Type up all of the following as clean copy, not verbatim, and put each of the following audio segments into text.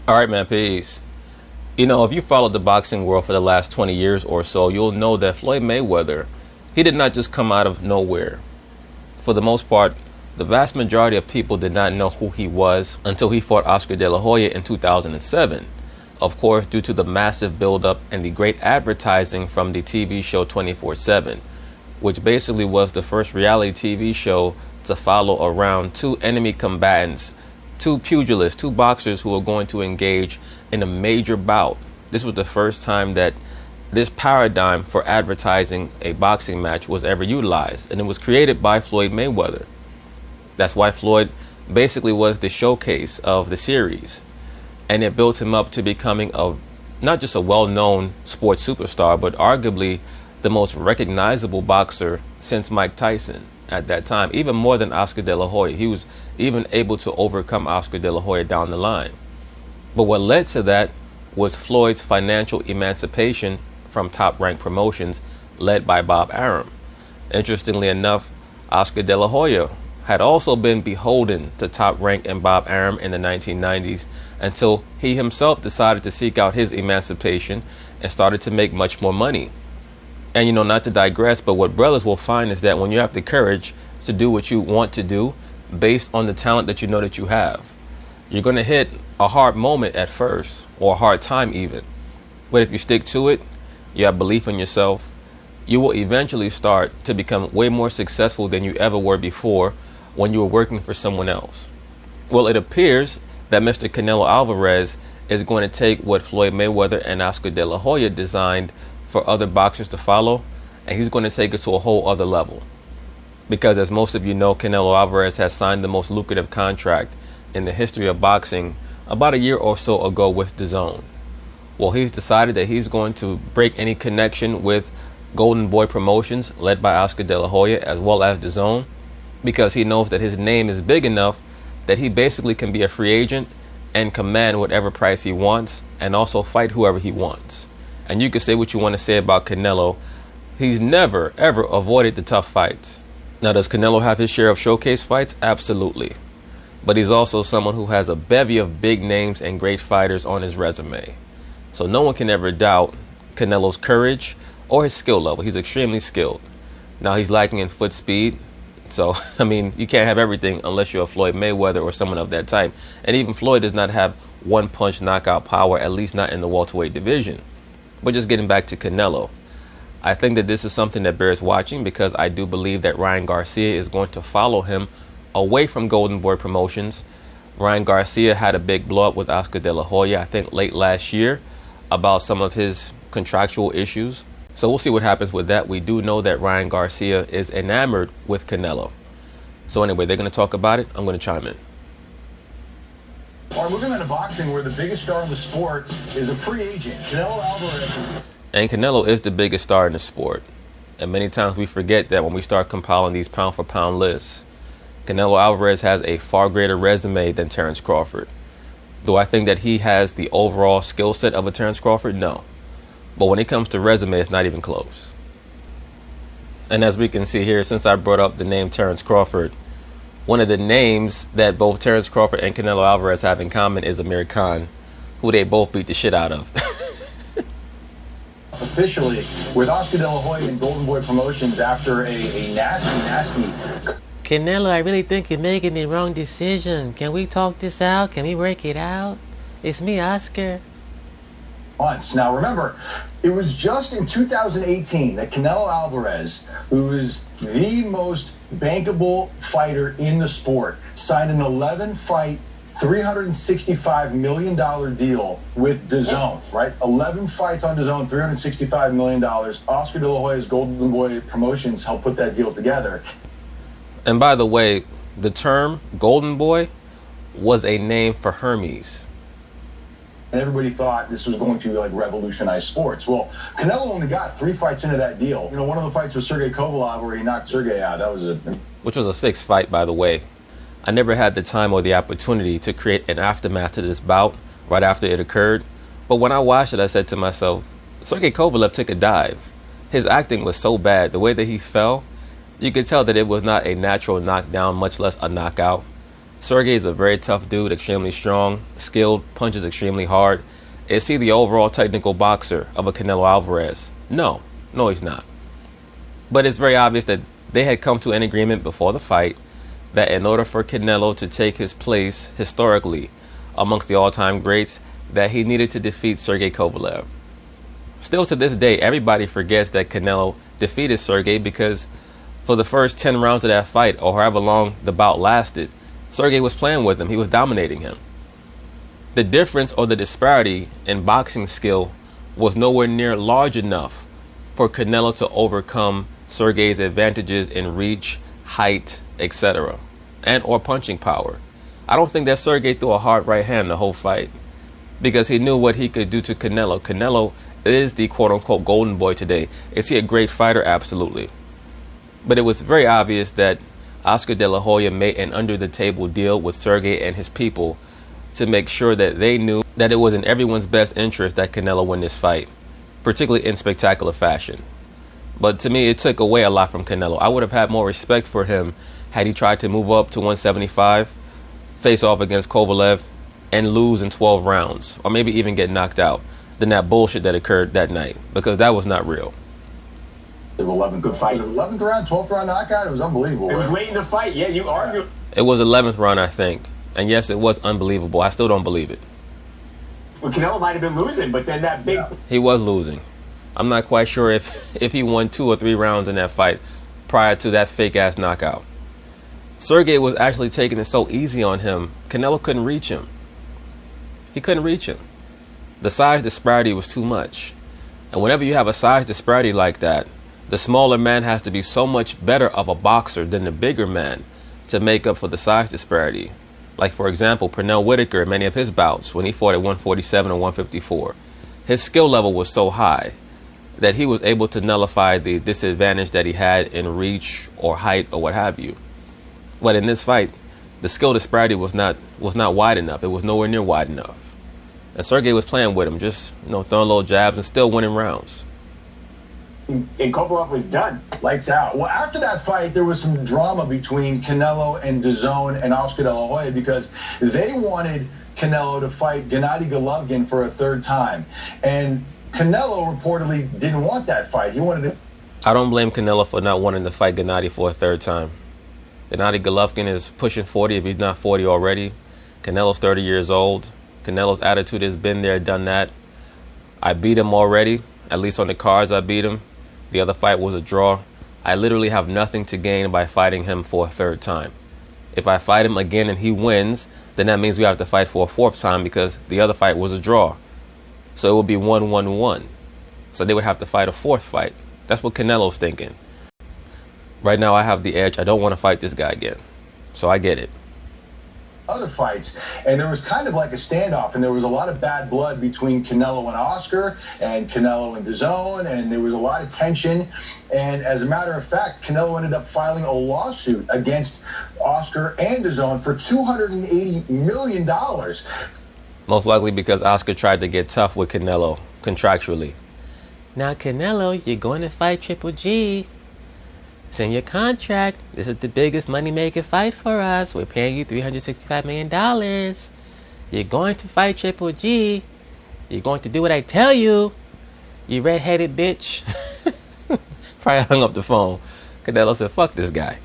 All right, man, peace. You know, if you followed the boxing world for the last 20 years or so, you'll know that Floyd Mayweather, he did not just come out of nowhere. For the most part, the vast majority of people did not know who he was until he fought Oscar De La Hoya in 2007. Of course, due to the massive buildup and the great advertising from the TV show 24/7, which basically was the first reality TV show to follow around two enemy combatants, two pugilists, two boxers who are going to engage in a major bout. This was the first time that this paradigm for advertising a boxing match was ever utilized, and it was created by Floyd Mayweather. That's why Floyd basically was the showcase of the series, and it built him up to becoming not just a well-known sports superstar, but arguably the most recognizable boxer since Mike Tyson at that time, even more than Oscar De La Hoya. He was even able to overcome Oscar De La Hoya down the line. But what led to that was Floyd's financial emancipation from top-ranked promotions led by Bob Arum. Interestingly enough, Oscar De La Hoya had also been beholden to Top Rank and Bob Arum in the 1990s until he himself decided to seek out his emancipation and started to make much more money. And, you know, not to digress, but what brothers will find is that when you have the courage to do what you want to do based on the talent that you know that you have, you're going to hit a hard moment at first, or a hard time even. But if you stick to it, you have belief in yourself, you will eventually start to become way more successful than you ever were before when you were working for someone else. Well, it appears that Mr. Canelo Alvarez is going to take what Floyd Mayweather and Oscar De La Hoya designed for other boxers to follow, and he's going to take it to a whole other level. Because as most of you know, Canelo Alvarez has signed the most lucrative contract in the history of boxing about a year or so ago with DAZN. Well, he's decided that he's going to break any connection with Golden Boy Promotions, led by Oscar De La Hoya, as well as DAZN, because he knows that his name is big enough that he basically can be a free agent and command whatever price he wants, and also fight whoever he wants. And you can say what you want to say about Canelo, he's never ever avoided the tough fights. Now, does Canelo have his share of showcase fights? Absolutely. But he's also someone who has a bevy of big names and great fighters on his resume. So no one can ever doubt Canelo's courage or his skill level. He's extremely skilled. Now, he's lacking in foot speed. So, I mean, you can't have everything unless you're a Floyd Mayweather or someone of that type. And even Floyd does not have one-punch knockout power, at least not in the welterweight division. But just getting back to Canelo, I think that this is something that bears watching, because I do believe that Ryan Garcia is going to follow him away from Golden Boy Promotions. Ryan Garcia had a big blow up with Oscar De La Hoya, I think late last year, about some of his contractual issues. So we'll see what happens with that. We do know that Ryan Garcia is enamored with Canelo. So anyway, they're going to talk about it. I'm going to chime in. All right, moving on to boxing, where the biggest star in the sport is a free agent, Canelo Alvarez. And Canelo is the biggest star in the sport. And many times we forget that when we start compiling these pound-for-pound lists. Canelo Alvarez has a far greater resume than Terence Crawford. Do I think that he has the overall skill set of a Terence Crawford? No. But when it comes to resume, it's not even close. And as we can see here, since I brought up the name Terence Crawford, one of the names that both Terence Crawford and Canelo Alvarez have in common is Amir Khan, who they both beat the shit out of. Officially with Oscar De La Hoya and Golden Boy Promotions after a nasty Canelo, I really think you're making the wrong decision. Can we talk this out? Can we work it out? It's me, Oscar. months. Now remember, it was just in 2018 that Canelo Alvarez, who is the most bankable fighter in the sport, signed an 11-fight, $365 million deal with DAZN, right? 11 fights on DAZN, $365 million. Oscar De La Hoya's Golden Boy Promotions helped put that deal together. And by the way, the term Golden Boy was a name for Hermes. And everybody thought this was going to like revolutionize sports. Well, Canelo only got 3 fights into that deal. You know, one of the fights was Sergey Kovalev, where he knocked Sergey out. Which was a fixed fight, by the way. I never had the time or the opportunity to create an aftermath to this bout right after it occurred. But when I watched it, I said to myself, Sergey Kovalev took a dive. His acting was so bad. The way that he fell, you could tell that it was not a natural knockdown, much less a knockout. Sergey is a very tough dude, extremely strong, skilled, punches extremely hard. Is he the overall technical boxer of a Canelo Alvarez? No, he's not. But it's very obvious that they had come to an agreement before the fight that in order for Canelo to take his place historically amongst the all-time greats, that he needed to defeat Sergey Kovalev. Still to this day, everybody forgets that Canelo defeated Sergey because for the first 10 rounds of that fight, or however long the bout lasted, Sergey was playing with him. He was dominating him. The difference or the disparity in boxing skill was nowhere near large enough for Canelo to overcome Sergey's advantages in reach, height, etc., and or punching power. I don't think that Sergey threw a hard right hand the whole fight because he knew what he could do to Canelo. Canelo is the quote-unquote golden boy today. Is he a great fighter? Absolutely. But it was very obvious that Oscar De La Hoya made an under-the-table deal with Sergey and his people to make sure that they knew that it was in everyone's best interest that Canelo win this fight, particularly in spectacular fashion. But to me, it took away a lot from Canelo. I would have had more respect for him had he tried to move up to 175, face off against Kovalev, and lose in 12 rounds, or maybe even get knocked out, than that bullshit that occurred that night, because that was not real. The 11th good fight. The 11th round, 12th round knockout. It was unbelievable. It was late in the fight. Yeah, you argue. It was 11th round, I think. And yes, it was unbelievable. I still don't believe it. Well, Canelo might have been losing, but then that big... He was losing. I'm not quite sure if he won 2 or 3 rounds in that fight prior to that fake-ass knockout. Sergey was actually taking it so easy on him, Canelo couldn't reach him. He couldn't reach him. The size disparity was too much. And whenever you have a size disparity like that, the smaller man has to be so much better of a boxer than the bigger man to make up for the size disparity. Like, for example, Pernell Whitaker, many of his bouts, when he fought at 147 or 154, his skill level was so high that he was able to nullify the disadvantage that he had in reach or height or what have you. But in this fight, the skill disparity was not wide enough. It was nowhere near wide enough. And Sergey was playing with him, just throwing little jabs and still winning rounds. And Kovalev was done. Lights out. Well, after that fight, there was some drama between Canelo and DAZN and Oscar De La Hoya because they wanted Canelo to fight Gennady Golovkin for a third time. And Canelo reportedly didn't want that fight. He wanted to... I don't blame Canelo for not wanting to fight Gennady for a third time. Gennady Golovkin is pushing 40 if he's not 40 already. Canelo's 30 years old. Canelo's attitude has been there, done that. I beat him already. At least on the cards, I beat him. The other fight was a draw. I literally have nothing to gain by fighting him for a third time. If I fight him again and he wins, then that means we have to fight for a fourth time because the other fight was a draw. So it would be 1-1-1. So they would have to fight a fourth fight. That's what Canelo's thinking. Right now I have the edge. I don't want to fight this guy again. So I get it. Other fights, and there was kind of like a standoff, and there was a lot of bad blood between Canelo and Oscar and Canelo and DAZN, and there was a lot of tension. And as a matter of fact, Canelo ended up filing a lawsuit against Oscar and DAZN for $280 million. Most likely because Oscar tried to get tough with Canelo contractually. Now, Canelo, you're going to fight Triple G. It's in your contract. This is the biggest money-making fight for us. We're paying you $365 million. You're going to fight Triple G. You're going to do what I tell you. You red-headed bitch. Probably hung up the phone. Canelo said, fuck this guy.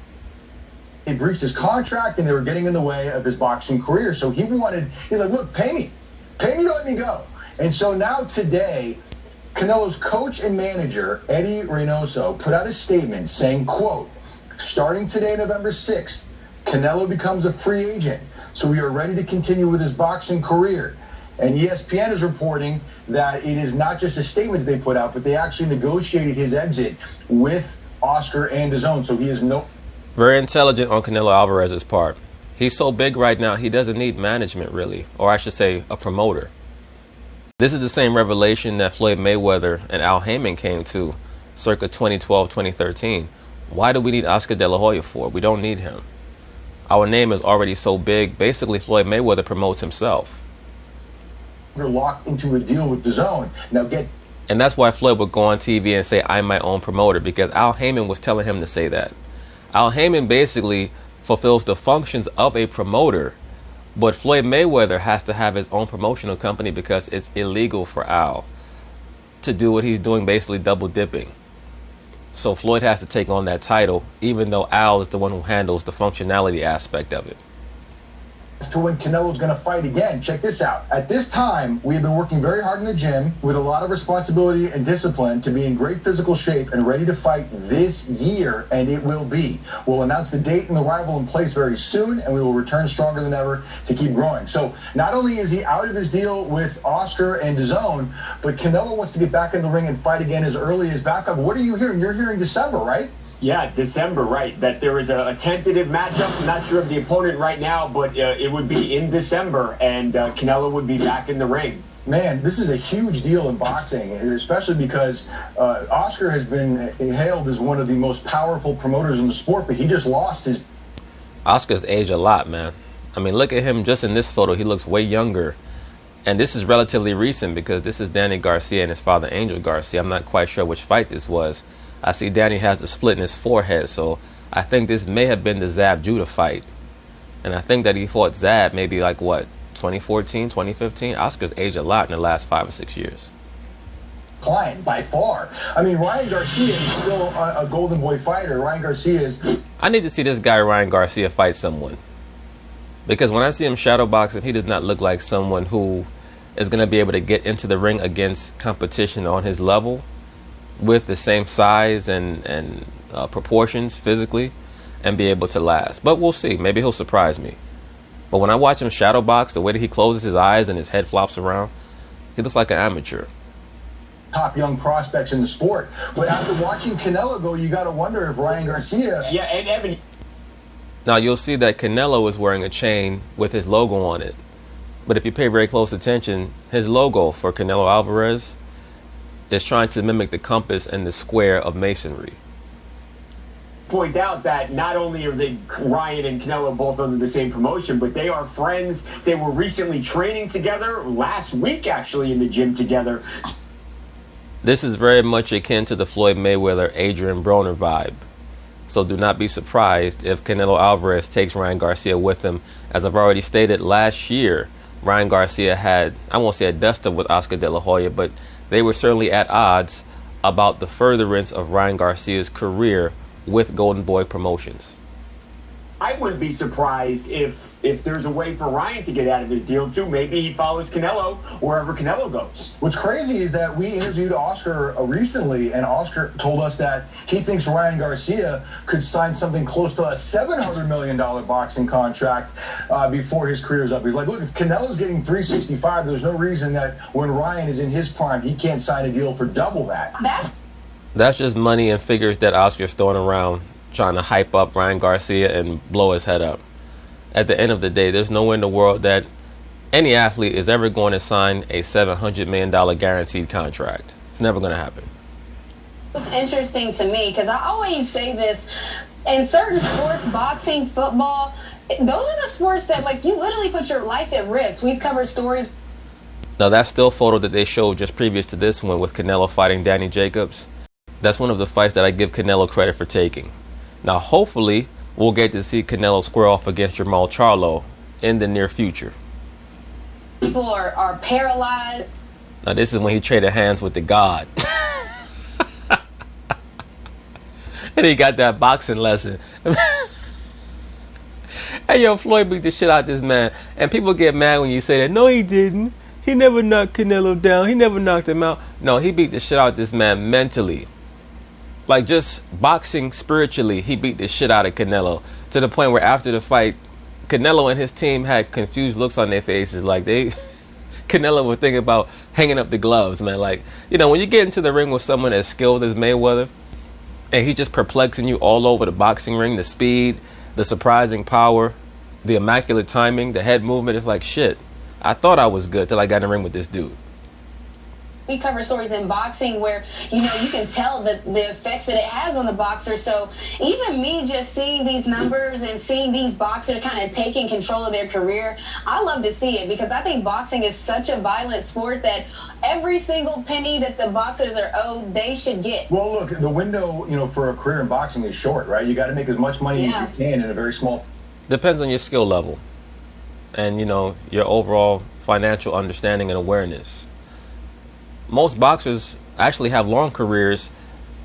He breached his contract, and they were getting in the way of his boxing career. So he's like, look, pay me to let me go. And so now today, Canelo's coach and manager, Eddie Reynoso, put out a statement saying, quote, starting today, November 6th, Canelo becomes a free agent, so we are ready to continue with his boxing career. And ESPN is reporting that it is not just a statement that they put out, but they actually negotiated his exit with Oscar and DAZN, so he is no... Very intelligent on Canelo Alvarez's part. He's so big right now, he doesn't need management, really, or I should say a promoter. This is the same revelation that Floyd Mayweather and Al Heyman came to circa 2012-2013. Why do we need Oscar De La Hoya for? We don't need him. Our name is already so big, basically Floyd Mayweather promotes himself. You're locked into a deal with DAZN. Now And that's why Floyd would go on TV and say, I'm my own promoter, because Al Heyman was telling him to say that. Al Heyman basically fulfills the functions of a promoter, but Floyd Mayweather has to have his own promotional company because it's illegal for Al to do what he's doing, basically double dipping. So Floyd has to take on that title, even though Al is the one who handles the functionality aspect of it. As to when Canelo's going to fight again. Check this out. At this time, we have been working very hard in the gym with a lot of responsibility and discipline to be in great physical shape and ready to fight this year, and it will be. We'll announce the date and the rival in place very soon, and we will return stronger than ever to keep growing. So not only is he out of his deal with Oscar and DAZN, but Canelo wants to get back in the ring and fight again as early as backup. What are you hearing? You're hearing December, right? Yeah, December, right. That there is a tentative matchup. I'm not sure of the opponent right now, but it would be in December, and Canelo would be back in the ring. Man, this is a huge deal in boxing, especially because Oscar has been hailed as one of the most powerful promoters in the sport, but he just lost his... Oscar's aged a lot, man. I mean, look at him just in this photo. He looks way younger. And this is relatively recent because this is Danny Garcia and his father, Angel Garcia. I'm not quite sure which fight this was. I see Danny has the split in his forehead, so I think this may have been the Zab Judah fight. And I think that he fought Zab maybe like, what, 2014, 2015? Oscar's aged a lot in the last 5 or 6 years. Client, by far. I mean, Ryan Garcia is still a golden boy fighter. Ryan Garcia is... I need to see this guy, Ryan Garcia, fight someone. Because when I see him shadowboxing, he does not look like someone who is going to be able to get into the ring against competition on his level, with the same size and proportions physically, and be able to last. But we'll see. Maybe he'll surprise me. But when I watch him shadow box, the way that he closes his eyes and his head flops around, he looks like an amateur. Top young prospects in the sport. But after watching Canelo go, you got to wonder if Ryan Garcia... Yeah, and Evan... Now you'll see that Canelo is wearing a chain with his logo on it. But if you pay very close attention, his logo for Canelo Alvarez is trying to mimic the compass and the square of masonry. Point out that not only are they, Ryan and Canelo, both under the same promotion, but they are friends. They were recently training together, last week actually, in the gym together. This is very much akin to the Floyd Mayweather Adrian Broner vibe. So do not be surprised if Canelo Alvarez takes Ryan Garcia with him. As I've already stated, last year Ryan Garcia had, I won't say a dust-up with Oscar De La Hoya, but they were certainly at odds about the furtherance of Ryan Garcia's career with Golden Boy Promotions. I wouldn't be surprised if there's a way for Ryan to get out of his deal too. Maybe he follows Canelo wherever Canelo goes. What's crazy is that we interviewed Oscar recently, and Oscar told us that he thinks Ryan Garcia could sign something close to a $700 million boxing contract before his career's up. He's like, look, if Canelo's getting 365, there's no reason that when Ryan is in his prime, he can't sign a deal for double that. That's just money and figures that Oscar's throwing around, trying to hype up Ryan Garcia and blow his head up. At the end of the day, there's nowhere in the world that any athlete is ever going to sign a $700 million guaranteed contract. It's never going to happen. It's interesting to me because I always say this, in certain sports, boxing, football, those are the sports that, like, you literally put your life at risk. We've covered stories. Now, that still photo that they showed just previous to this one with Canelo fighting Danny Jacobs, that's one of the fights that I give Canelo credit for taking. Now, hopefully, we'll get to see Canelo square off against Jamal Charlo in the near future. People are paralyzed. Now, this is when he traded hands with the God. And he got that boxing lesson. Hey, yo, Floyd beat the shit out of this man. And people get mad when you say that. No, he didn't. He never knocked Canelo down. He never knocked him out. No, he beat the shit out of this man mentally. Like, just boxing spiritually, he beat the shit out of Canelo. To the point where after the fight, Canelo and his team had confused looks on their faces. Like, Canelo was thinking about hanging up the gloves, man. Like, you know, when you get into the ring with someone as skilled as Mayweather, and he's just perplexing you all over the boxing ring, the speed, the surprising power, the immaculate timing, the head movement, it's like, shit, I thought I was good till I got in the ring with this dude. we cover stories in boxing where, you know, you can tell the effects that it has on the boxer. So even me just seeing these numbers and seeing these boxers kind of taking control of their career, I love to see it because I think boxing is such a violent sport that every single penny that the boxers are owed, they should get. Well, look, the window, you know, for a career in boxing is short, right? You got to make as much money as you can in a very small. Depends on your skill level and, you know, your overall financial understanding and awareness. Most boxers actually have long careers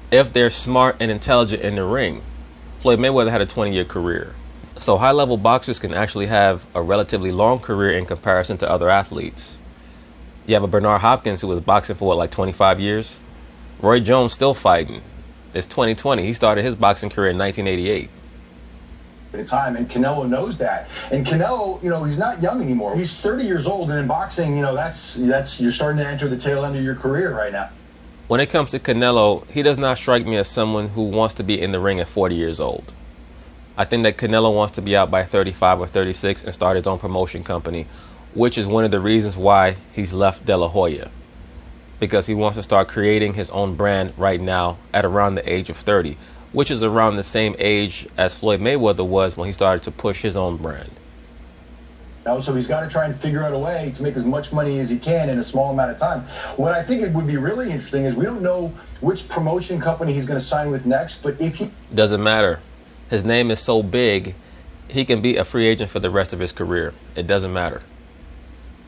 if they're smart and intelligent in the ring. Floyd Mayweather had a 20-year career. So high-level boxers can actually have a relatively long career in comparison to other athletes. You have a Bernard Hopkins who was boxing for, what, like 25 years? Roy Jones still fighting. It's 2020. He started his boxing career in 1988. At a time, and Canelo knows that. And Canelo, you know, he's not young anymore. He's 30 years old, and in boxing, you know, that's you're starting to enter the tail end of your career right now. When it comes to Canelo, he does not strike me as someone who wants to be in the ring at 40 years old. I think that Canelo wants to be out by 35 or 36 and start his own promotion company, which is one of the reasons why he's left De La Hoya. Because he wants to start creating his own brand right now at around the age of 30, which is around the same age as Floyd Mayweather was when he started to push his own brand. You know, so he's got to try and figure out a way to make as much money as he can in a small amount of time. What I think it would be really interesting is we don't know which promotion company he's going to sign with next, but if he... Doesn't matter. His name is so big, he can be a free agent for the rest of his career. It doesn't matter.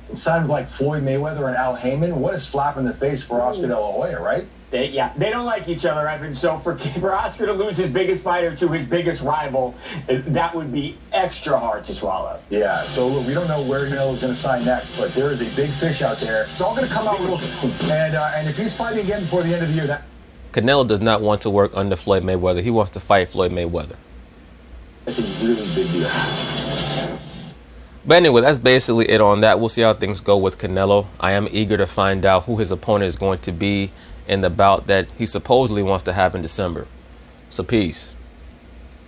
It sounded like Floyd Mayweather and Al Heyman. What a slap in the face for Oscar De La Hoya, right? They don't like each other, Evan. So for Oscar to lose his biggest fighter to his biggest rival, that would be extra hard to swallow. Yeah, so look, we don't know where Canelo's going to sign next, but there is a big fish out there. It's all going to come out real soon. And if he's fighting again before the end of the year, Canelo does not want to work under Floyd Mayweather. He wants to fight Floyd Mayweather. that's a really big deal. But anyway, that's basically it on that. We'll see how things go with Canelo. I am eager to find out who his opponent is going to be in the bout that he supposedly wants to have in December. So peace.